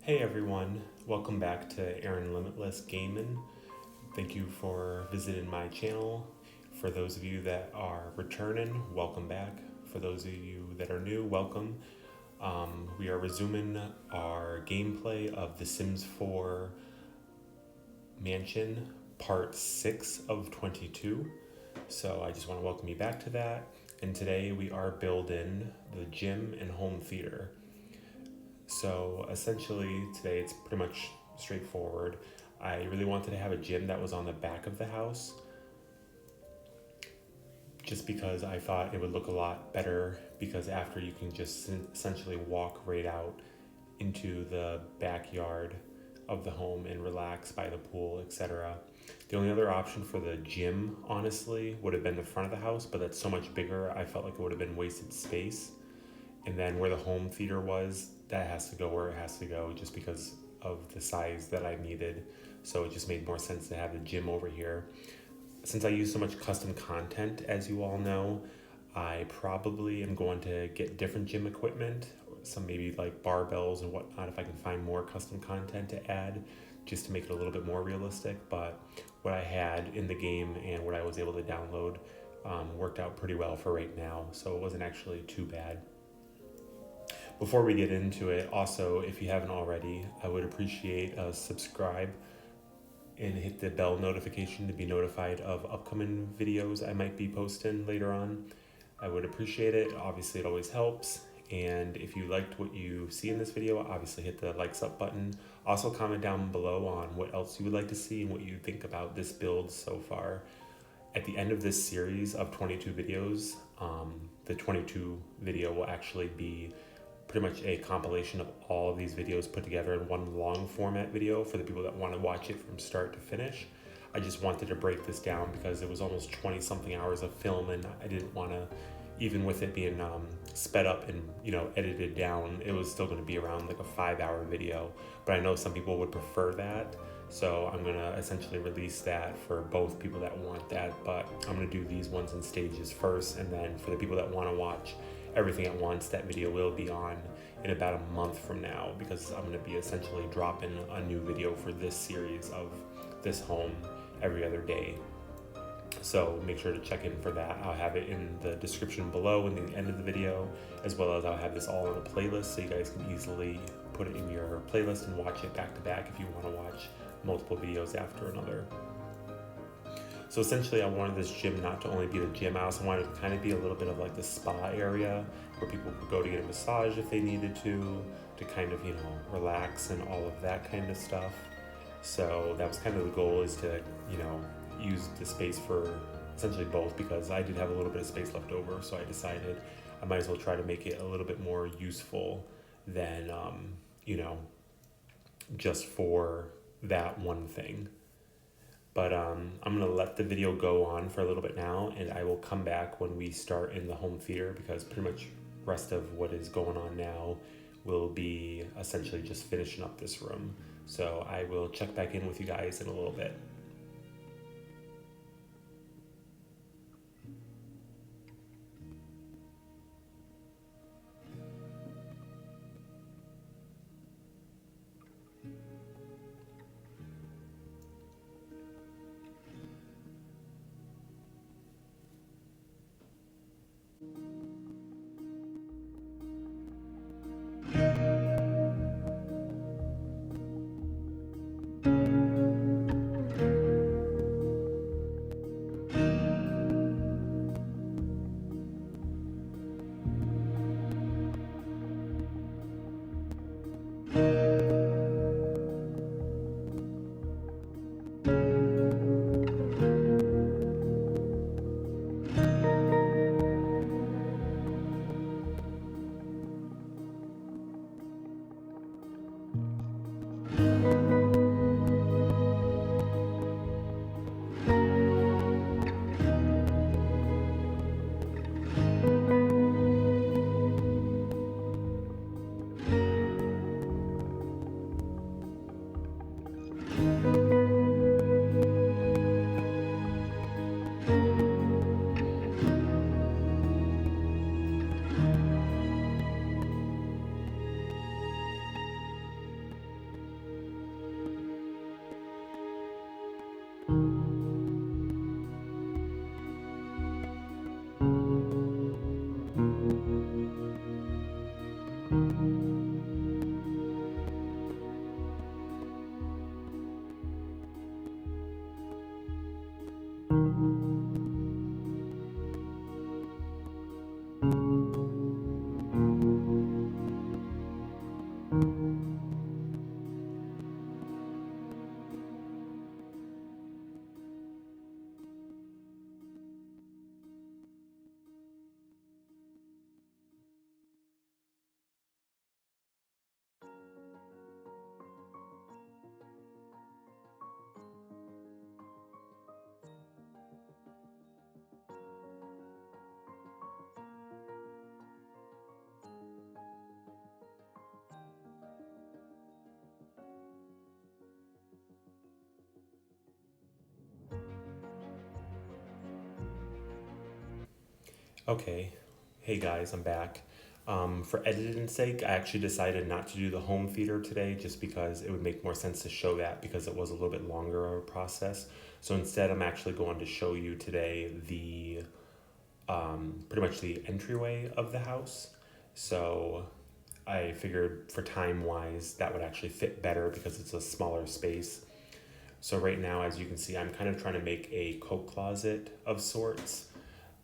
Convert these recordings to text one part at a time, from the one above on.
Hey everyone, welcome back to Aaron Limitless Gaming. Thank you for visiting my channel. For those of you that are returning, welcome back. For those of you that are new, welcome. We are resuming our gameplay of The Sims 4 Mansion, part 6 of 22. So I just want to welcome you back to that. And today we are building the gym and home theater. So essentially today it's pretty much straightforward. I really wanted to have a gym that was on the back of the house just because I thought it would look a lot better, because after you can just essentially walk right out into the backyard of the home and relax by the pool, etc. The only other option for the gym, honestly, would have been the front of the house, but that's so much bigger, I felt like it would have been wasted space. And then where the home theater was, that has to go where it has to go just because of the size that I needed. So it just made more sense to have the gym over here. Since I use so much custom content, as you all know, I probably am going to get different gym equipment, some maybe like barbells and whatnot if I can find more custom content to add, just to make it a little bit more realistic. But what I had in the game and what I was able to download worked out pretty well for right now, so it wasn't actually too bad. Before we get into it, also, if you haven't already, I would appreciate a subscribe and hit the bell notification to be notified of upcoming videos I might be posting later on. I would appreciate it. Obviously, it always helps. And if you liked what you see in this video, obviously hit the likes up button. Also comment down below on what else you would like to see and what you think about this build so far. At the end of this series of 22 videos, the 22 video will actually be pretty much a compilation of all of these videos put together in one long format video for the people that want to watch it from start to finish. I just wanted to break this down because it was almost 20 something hours of film, and I didn't want to, even with it being sped up and edited down, it was still going to be around like a 5-hour video. But I know some people would prefer that, so I'm going to essentially release that for both people that want that. But I'm going to do these ones in stages first, and then for the people that want to watch everything at once, that video will be on in about a month from now, because I'm going to be essentially dropping a new video for this series of this home every other day. So make sure to check in for that. I'll have it in the description below in the end of the video, as well as I'll have this all in a playlist so you guys can easily put it in your playlist and watch it back to back if you want to watch multiple videos after another. So essentially, I wanted this gym not to only be the gym, I also wanted it to kind of be a little bit of like the spa area where people could go to get a massage if they needed to kind of, relax and all of that kind of stuff. So that was kind of the goal, is to, use the space for essentially both, because I did have a little bit of space left over. So I decided I might as well try to make it a little bit more useful than, just for that one thing. But I'm going to let the video go on for a little bit now, and I will come back when we start in the home theater, because pretty much rest of what is going on now will be essentially just finishing up this room. So I will check back in with you guys in a little bit. Okay, hey guys, I'm back. For editing's sake, I actually decided not to do the home theater today just because it would make more sense to show that because it was a little bit longer of a process. So instead, I'm actually going to show you today the pretty much the entryway of the house. So I figured for time wise, that would actually fit better because it's a smaller space. So right now, as you can see, I'm kind of trying to make a coat closet of sorts.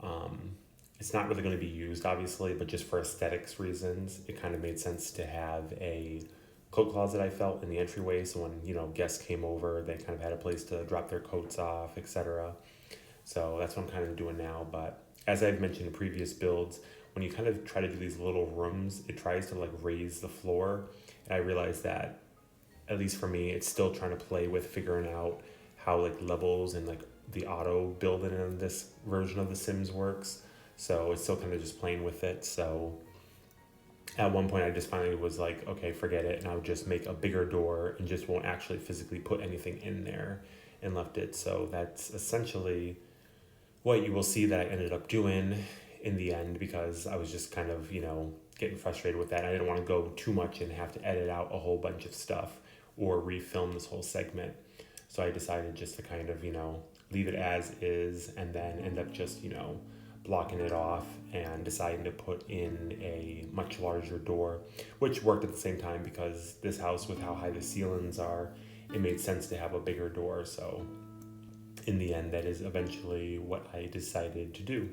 Um, it's not really going to be used, obviously, but just for aesthetics reasons, it kind of made sense to have a coat closet. I felt in the entryway, so when guests came over, they kind of had a place to drop their coats off, etc. So that's what I'm kind of doing now. But as I've mentioned in previous builds, when you kind of try to do these little rooms, it tries to like raise the floor, and I realized that at least for me, it's still trying to play with figuring out how like levels and like the auto building in this version of The Sims works. So it's still kind of just playing with it. So at one point, I just finally was like, okay, forget it, and I would just make a bigger door and just won't actually physically put anything in there, and left it. So that's essentially what you will see that I ended up doing in the end because I was just kind of getting frustrated with that. I didn't want to go too much and have to edit out a whole bunch of stuff or refilm this whole segment. So I decided just to kind of, leave it as is and then end up just, blocking it off and deciding to put in a much larger door, which worked at the same time because this house, with how high the ceilings are, it made sense to have a bigger door. So in the end, that is eventually what I decided to do.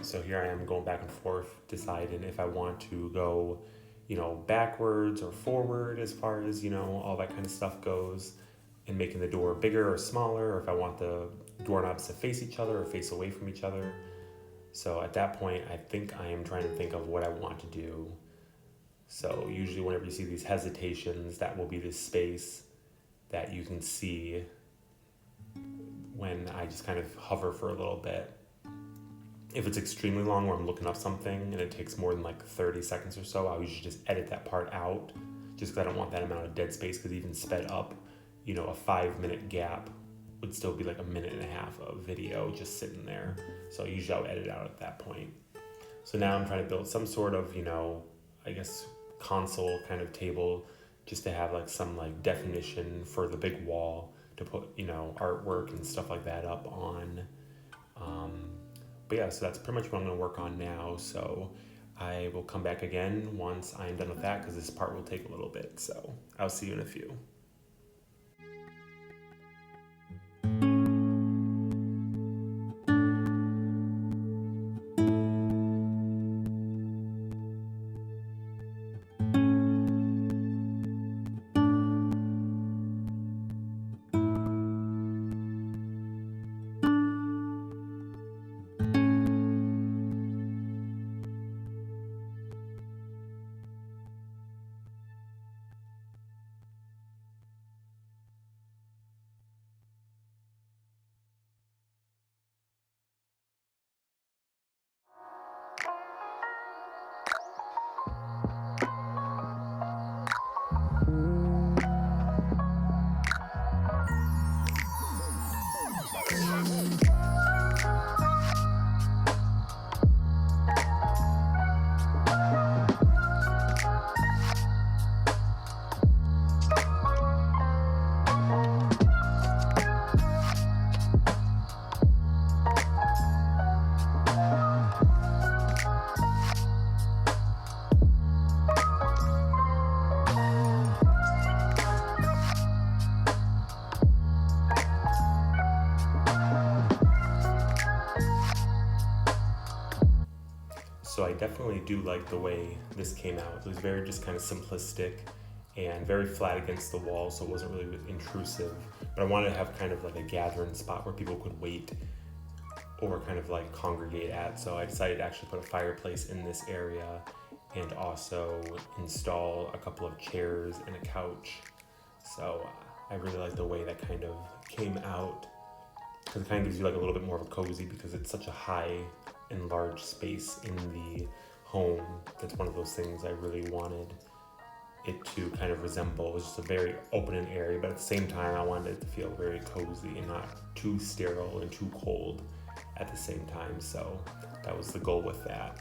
So here I am going back and forth, deciding if I want to go, backwards or forward as far as, all that kind of stuff goes, and making the door bigger or smaller, or if I want the doorknobs to face each other or face away from each other. So at that point, I think I am trying to think of what I want to do. So usually whenever you see these hesitations, that will be this space that you can see when I just kind of hover for a little bit. If it's extremely long where I'm looking up something and it takes more than like 30 seconds or so, I usually just edit that part out just because I don't want that amount of dead space, because even sped up, a 5-minute gap would still be like a minute and a half of video just sitting there. So usually I'll edit out at that point. So now I'm trying to build some sort of, I guess console kind of table just to have like some like definition for the big wall to put, artwork and stuff like that up on. But yeah, so that's pretty much what I'm going to work on now. So I will come back again once I'm done with that because this part will take a little bit. So I'll see you in a few. So I definitely do like the way this came out. It was very just kind of simplistic and very flat against the wall, so it wasn't really intrusive. But I wanted to have kind of like a gathering spot where people could wait or kind of like congregate at. So I decided to actually put a fireplace in this area and also install a couple of chairs and a couch. So I really like the way that kind of came out, because it kind of gives you like a little bit more of a cozy, because it's such a high and large space in the home. That's one of those things I really wanted it to kind of resemble. It was just a very open and airy, but at the same time I wanted it to feel very cozy and not too sterile and too cold at the same time. So that was the goal with that.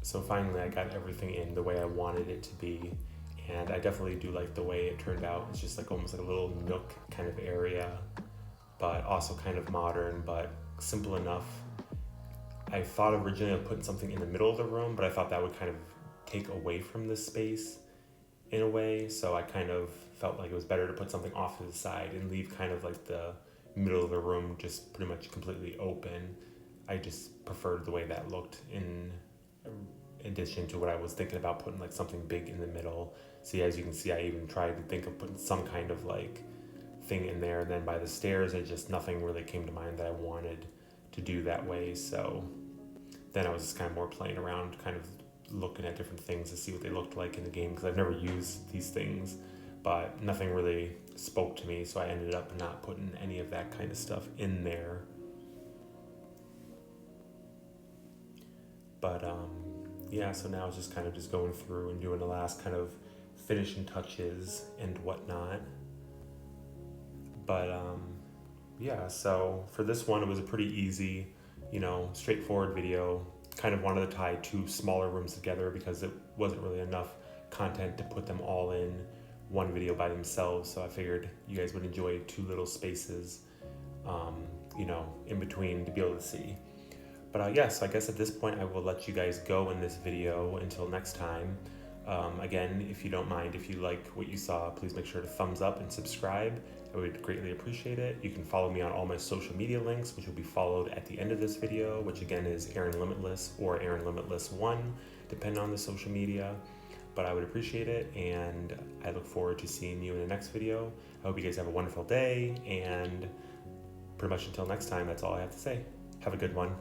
So finally I got everything in the way I wanted it to be, and I definitely do like the way it turned out. It's just like almost like a little nook kind of area, but also kind of modern, but simple enough. I thought originally of putting something in the middle of the room, but I thought that would kind of take away from this space in a way, so I kind of felt like it was better to put something off to the side and leave kind of like the middle of the room just pretty much completely open. I just preferred the way that looked in addition to what I was thinking about putting like something big in the middle. See, as you can see, I even tried to think of putting some kind of like thing in there, and then by the stairs, nothing really came to mind that I wanted to do that way. So then I was just kind of more playing around, kind of looking at different things to see what they looked like in the game, because I've never used these things, but nothing really spoke to me, so I ended up not putting any of that kind of stuff in there. But yeah, so now it's just kind of just going through and doing the last kind of finishing touches and whatnot. But yeah, so for this one, it was a pretty easy, straightforward video. Kind of wanted to tie two smaller rooms together because it wasn't really enough content to put them all in one video by themselves. So I figured you guys would enjoy two little spaces, in between to be able to see. But yeah, so I guess at this point I will let you guys go in this video until next time. Again, if you don't mind, if you like what you saw, please make sure to thumbs up and subscribe. I would greatly appreciate it. You can follow me on all my social media links, which will be followed at the end of this video, which again is Aaron Limitless or Aaron Limitless 1, depending on the social media. But I would appreciate it, and I look forward to seeing you in the next video. I hope you guys have a wonderful day, and pretty much until next time, that's all I have to say. Have a good one.